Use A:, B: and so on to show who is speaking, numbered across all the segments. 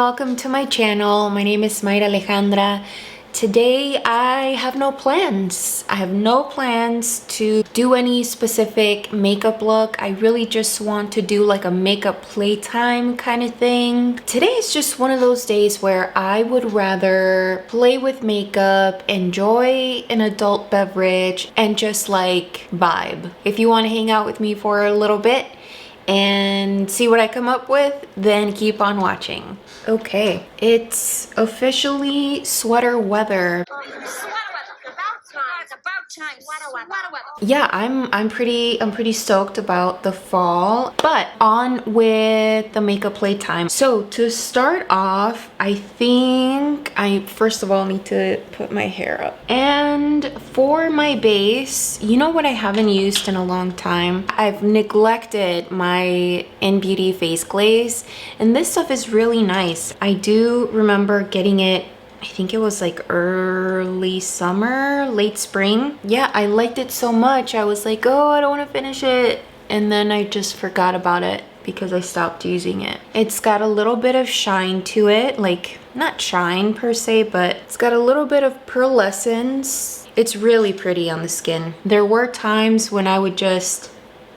A: welcome to my channel. My name is Mayra Alejandra. Today I have no plans. I have no plans to do any specific makeup look. I really just want to do like a makeup playtime kind of thing. Today is just one of those days where I would rather play with makeup, enjoy an adult beverage, and just like vibe. If you want to hang out with me for a little bit and see what I come up with, then keep on watching. Okay, it's officially sweater weather. Yeah, I'm pretty stoked about the fall, but on with the makeup playtime. So to start off, I think I first of all need to put my hair up. And for my base, you know what I haven't used in a long time? I've neglected my N-Beauty face glaze, and this stuff is really nice. I do remember getting it, I think it was like early summer, late spring. Yeah, I liked it so much. I was like, oh, I don't want to finish it. And then I just forgot about it because I stopped using it. It's got a little bit of shine to it, like not shine per se, but it's got a little bit of pearlescence. It's really pretty on the skin. There were times when I would just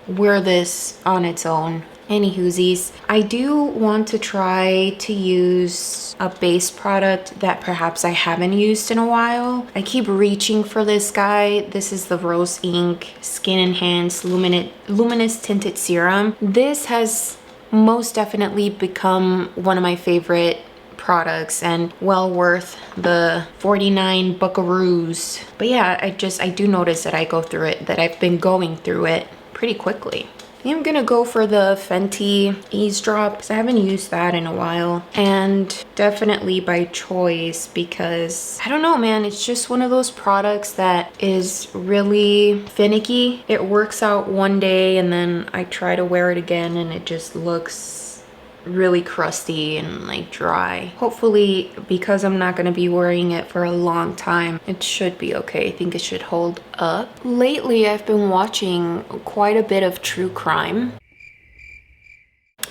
A: wear this on its own. Anywhoosies, I do want to try to use a base product that perhaps I haven't used in a while. I keep reaching for this guy. This is the Rose Inc Skin Enhanced Luminous Tinted Serum. This has most definitely become one of my favorite products and well worth the 49 buckaroos. But yeah, I do notice that I go through it, that I've been going through it pretty quickly. I'm gonna go for the Fenty Eavesdrop because I haven't used that in a while, and definitely by choice because I don't know, man, it's just one of those products that is really finicky. It works out one day and then I try to wear it again and it just looks really crusty and like dry. Hopefully, because I'm not going to be wearing it for a long time, it should be okay. I think it should hold up. Lately, I've been watching quite a bit of true crime.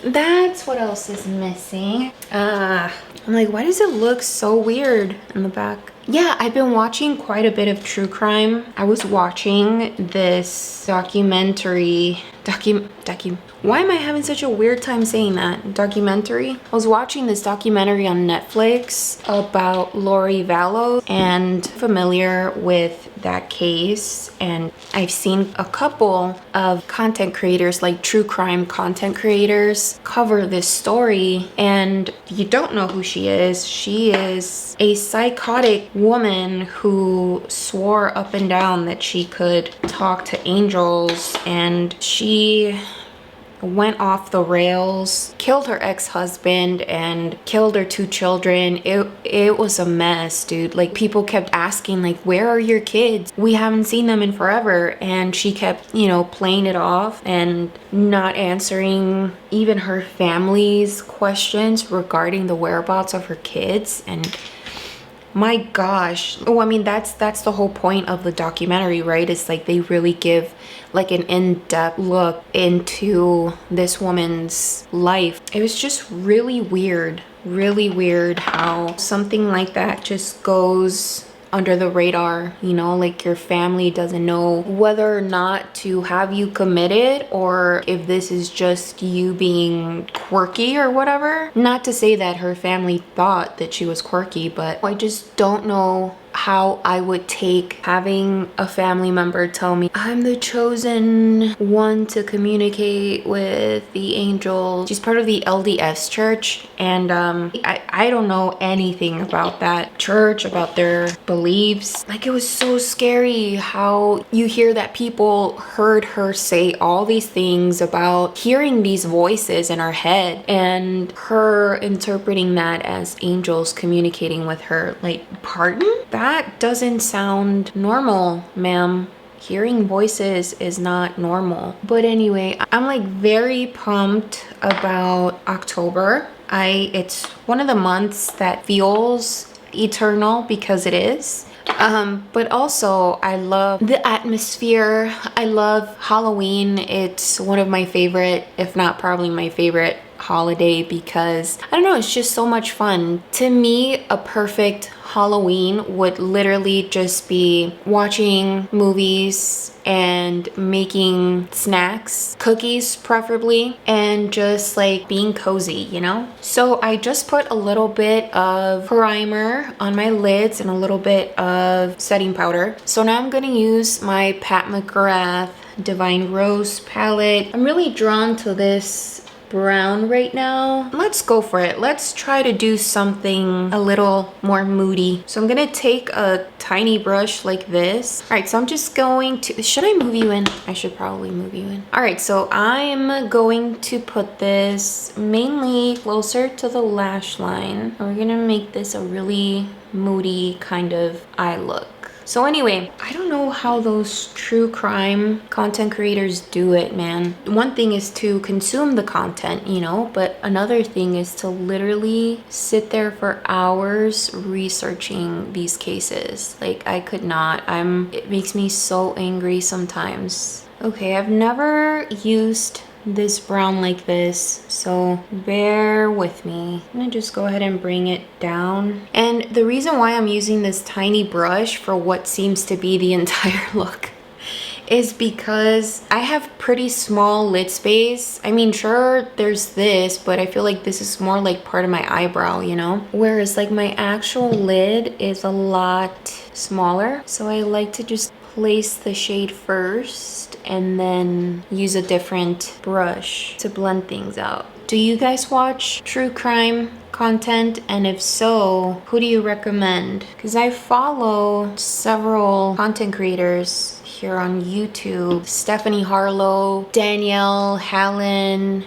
A: That's what else is missing. I'm like, why does it look so weird in the back? Yeah, I've been watching quite a bit of true crime. I was watching this documentary. Why am I having such a weird time saying that? Documentary? I was watching this documentary on Netflix about Lori Vallow, and familiar with that case, and I've seen a couple of content creators, like true crime content creators, cover this story, and you don't know who she is. She is a psychotic woman who swore up and down that she could talk to angels, and she went off the rails, killed her ex-husband and killed her 2 children. It was a mess, dude. Like, people kept asking, like, where are your kids? We haven't seen them in forever. And she kept, you know, playing it off and not answering even her family's questions regarding the whereabouts of her kids. And my gosh. Oh, I mean, that's the whole point of the documentary, right? It's like they really give like an in-depth look into this woman's life. It was just really weird how something like that just goes under the radar, you know, like your family doesn't know whether or not to have you committed or if this is just you being quirky or whatever. Not to say that her family thought that she was quirky, but I just don't know how I would take having a family member tell me I'm the chosen one to communicate with the angel. She's part of the LDS church, and I don't know anything about that church, about their beliefs. Like, it was so scary how you hear that people heard her say all these things about hearing these voices in her head and her interpreting that as angels communicating with her. Like, pardon? That doesn't sound normal, ma'am. Hearing voices is not normal. But anyway, I'm like very pumped about October. It's one of the months that feels eternal because it is. But also I love the atmosphere. I love Halloween. It's one of my favorite, if not probably my favorite holiday because I don't know, it's just so much fun. To me, a perfect Halloween would literally just be watching movies and making snacks, cookies preferably, and just like being cozy, you know? So I just put a little bit of primer on my lids and a little bit of setting powder. So now I'm gonna use my Pat McGrath Divine Rose palette. I'm really drawn to this brown right now. Let's go for it. Let's try to do something a little more moody. So I'm gonna take a tiny brush like this. All right, so I'm just going to, should I move you in? I should probably move you in. All right, so I'm going to put this mainly closer to the lash line. And we're gonna make this a really moody kind of eye look. So anyway, I don't know how those true crime content creators do it, man. One thing is to consume the content, you know, but another thing is to literally sit there for hours researching these cases. Like, I could not. It makes me so angry sometimes. Okay, I've never used this brown like this, so bear with me. I'm gonna just go ahead and bring it down. And the reason why I'm using this tiny brush for what seems to be the entire look is because I have pretty small lid space. I mean, sure, there's this, but I feel like this is more like part of my eyebrow, you know? Whereas like my actual lid is a lot smaller. So I like to just place the shade first and then use a different brush to blend things out. Do you guys watch true crime content? And if so, who do you recommend? Because I follow several content creators here on YouTube. Stephanie Harlow, Danielle Hallen,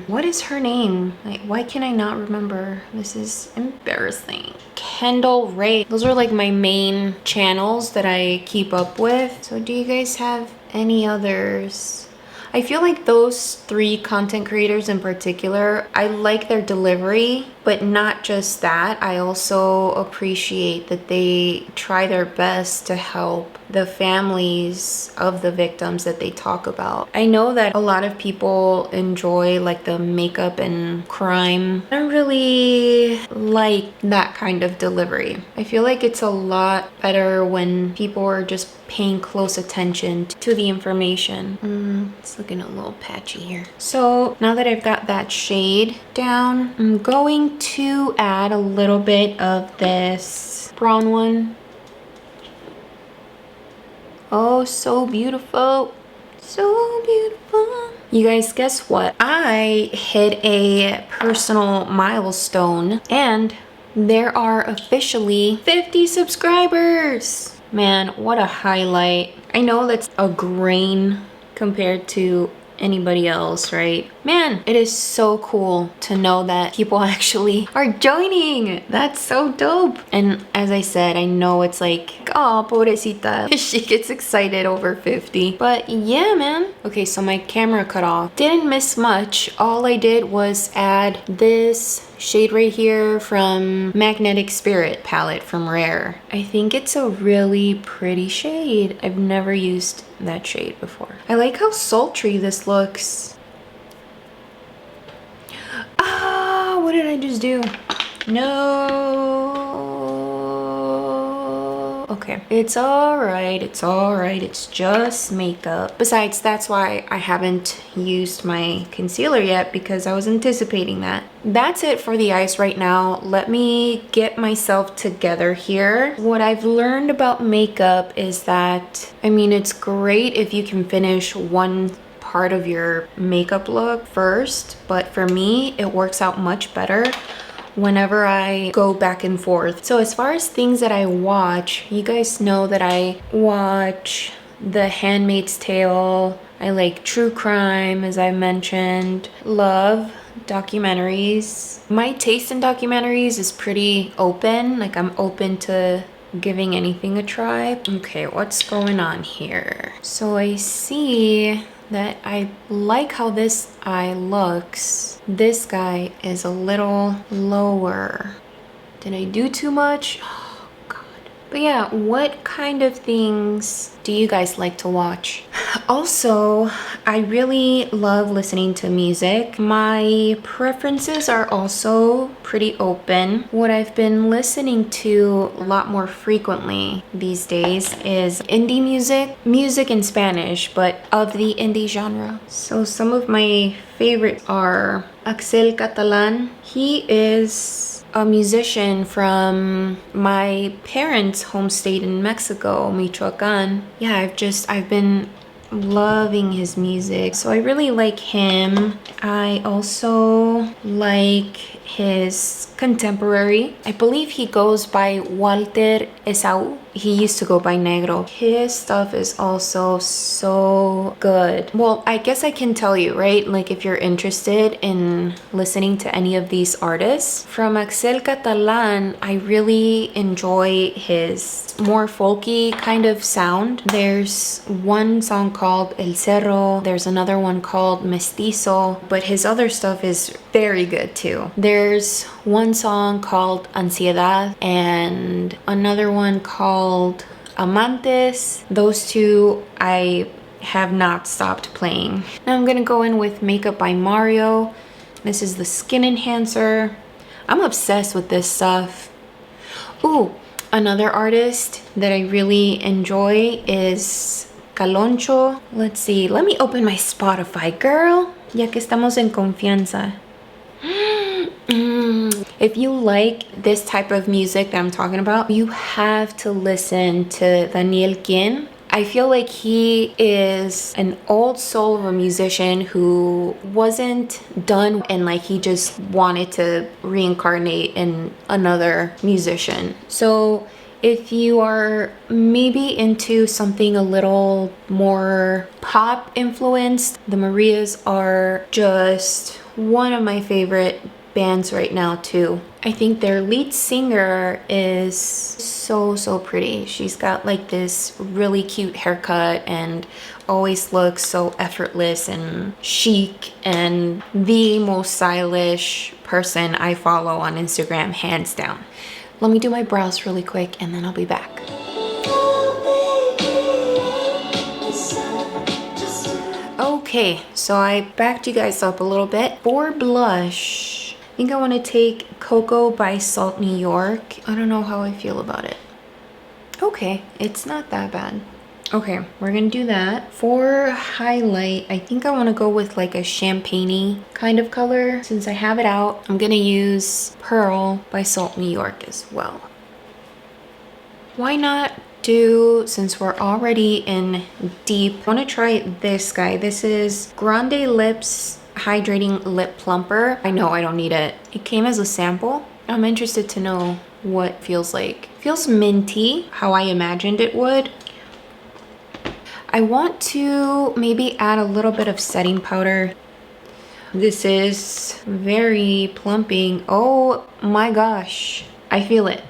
A: what is her name? Like, why can I not remember? This is embarrassing. Kendall Ray. Those are like my main channels that I keep up with. So do you guys have any others? I feel like those three content creators in particular, I like their delivery, but not just that. I also appreciate that they try their best to help the families of the victims that they talk about. I know that a lot of people enjoy like the makeup and crime. I don't really like that kind of delivery. I feel like it's a lot better when people are just paying close attention to the information. It's looking a little patchy here. So now that I've got that shade down, I'm going to add a little bit of this brown one. Oh, so beautiful. So beautiful. You guys, guess what? I hit a personal milestone and there are officially 50 subscribers. Man, what a highlight. I know that's a grain compared to anybody else, right? Man, it is so cool to know that people actually are joining. That's so dope. And as I said, I know it's like, oh, pobrecita. She gets excited over 50. But yeah, man. Okay, so my camera cut off. Didn't miss much. All I did was add this shade right here from Magnetic Spirit palette from Rare. I think it's a really pretty shade. I've never used that shade before. I like how sultry this looks. Ah, what did I just do? No. Okay, it's all right. It's all right. It's just makeup. Besides, that's why I haven't used my concealer yet, because I was anticipating that. That's it for the eyes right now. Let me get myself together here. What I've learned about makeup is that, I mean, it's great if you can finish one part of your makeup look first, but for me, it works out much better whenever I go back and forth. So as far as things that I watch, you guys know that I watch The Handmaid's Tale. I like true crime, as I mentioned. Love documentaries. My taste in documentaries is pretty open. Like, I'm open to giving anything a try. Okay, what's going on here? So I see that I like how this eye looks. This guy is a little lower. Did I do too much? Oh God. But yeah, what kind of things do you guys like to watch? Also, I really love listening to music. My preferences are also pretty open. What I've been listening to a lot more frequently these days is indie music in Spanish, but of the indie genre. So some of my favorites are Axel Catalan. He is a musician from my parents' home state in Mexico, Michoacan. Yeah, I've been loving his music, so I really like him. I also like his contemporary. I believe he goes by Walter Esau. He used to go by Negro. His stuff is also so good. Well, I guess I can tell you, right? Like if you're interested in listening to any of these artists. From Axel Catalan, I really enjoy his more folky kind of sound. There's one song called El Cerro. There's another one called Mestizo, but his other stuff is very good too. There's one song called Ansiedad and another one called Amantes. Those two I have not stopped playing. Now I'm gonna go in with Makeup by Mario. This is the skin enhancer. I'm obsessed with this stuff. Ooh, another artist that I really enjoy is Caloncho. Let's see, let me open my Spotify, girl, ya que estamos en confianza. If you like this type of music that I'm talking about, you have to listen to Daniel Quien. I feel like he is an old soul of a musician who wasn't done and like he just wanted to reincarnate in another musician. So if you are maybe into something a little more pop influenced, the Marias are just one of my favorite bands right now too. I think their lead singer is so pretty. She's got like this really cute haircut and always looks so effortless and chic, and the most stylish person I follow on Instagram, hands down. Let me do my brows really quick and then I'll be back. Okay, so I backed you guys up a little bit. For blush, I think I want to take Cocoa by Salt New York. I don't know how I feel about it. Okay, it's not that bad. Okay, we're gonna do that. For highlight, I think I want to go with like a champagne-y kind of color. Since I have it out, I'm gonna use Pearl by Salt New York as well. Why not do, since we're already in deep, I want to try this guy. This is Grande Lips Hydrating Lip Plumper. I know I don't need it. It came as a sample. I'm interested to know what it feels like. It feels minty, how I imagined it would. I want to maybe add a little bit of setting powder. This is very plumping. Oh my gosh, I feel it.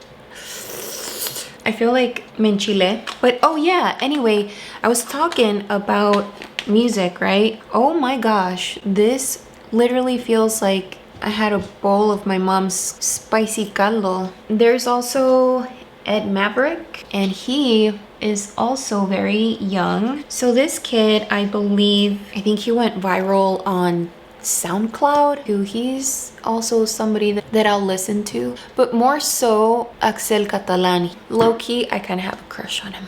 A: I feel like menchile. But oh yeah, anyway, I was talking about music, right? Oh my gosh, this literally feels like I had a bowl of my mom's spicy caldo. There's also Ed Maverick, and he is also very young. So this kid, I think he went viral on SoundCloud. He's also somebody that I'll listen to, but more so Axel Catalan. Low-key, I kind of have a crush on him.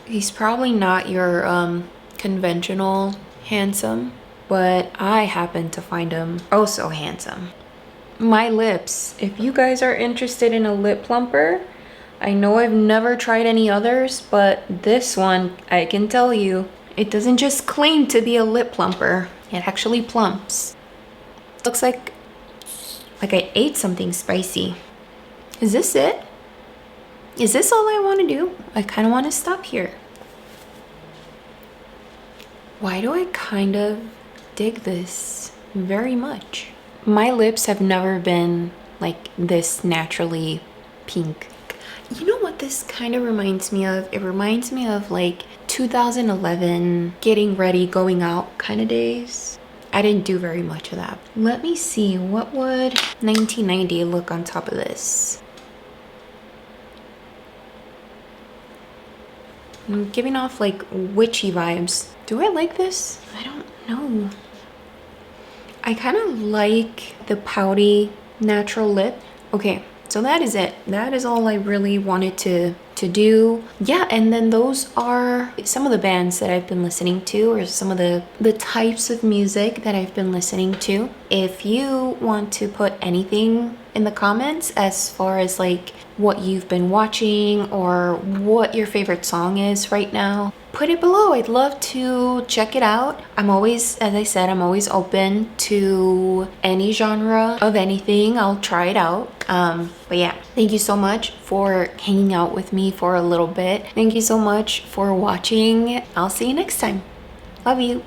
A: He's probably not your conventional handsome, but I happen to find him oh so handsome. My lips, if you guys are interested in a lip plumper, I know I've never tried any others, but this one, I can tell you, it doesn't just claim to be a lip plumper, it actually plumps. Looks like I ate something spicy. Is this it? Is this all I want to do? I kind of want to stop here. Why do I kind of dig this very much? My lips have never been like this naturally pink. You know what this kind of reminds me of? It reminds me of like 2011 getting ready, going out kind of days. I didn't do very much of that. Let me see, what would 1990 look on top of this? I'm giving off like witchy vibes. Do I like this? I don't know. I kind of like the pouty natural lip. Okay, so that is it. That is all I really wanted to do. Yeah, and then those are some of the bands that I've been listening to, or some of the types of music that I've been listening to. If you want to put anything in the comments as far as like what you've been watching or what your favorite song is right now, put it below. I'd love to check it out. I'm always, as I said, I'm always open to any genre of anything. I'll try it out. But yeah, thank you so much for hanging out with me for a little bit. Thank you so much for watching. I'll see you next time. Love you.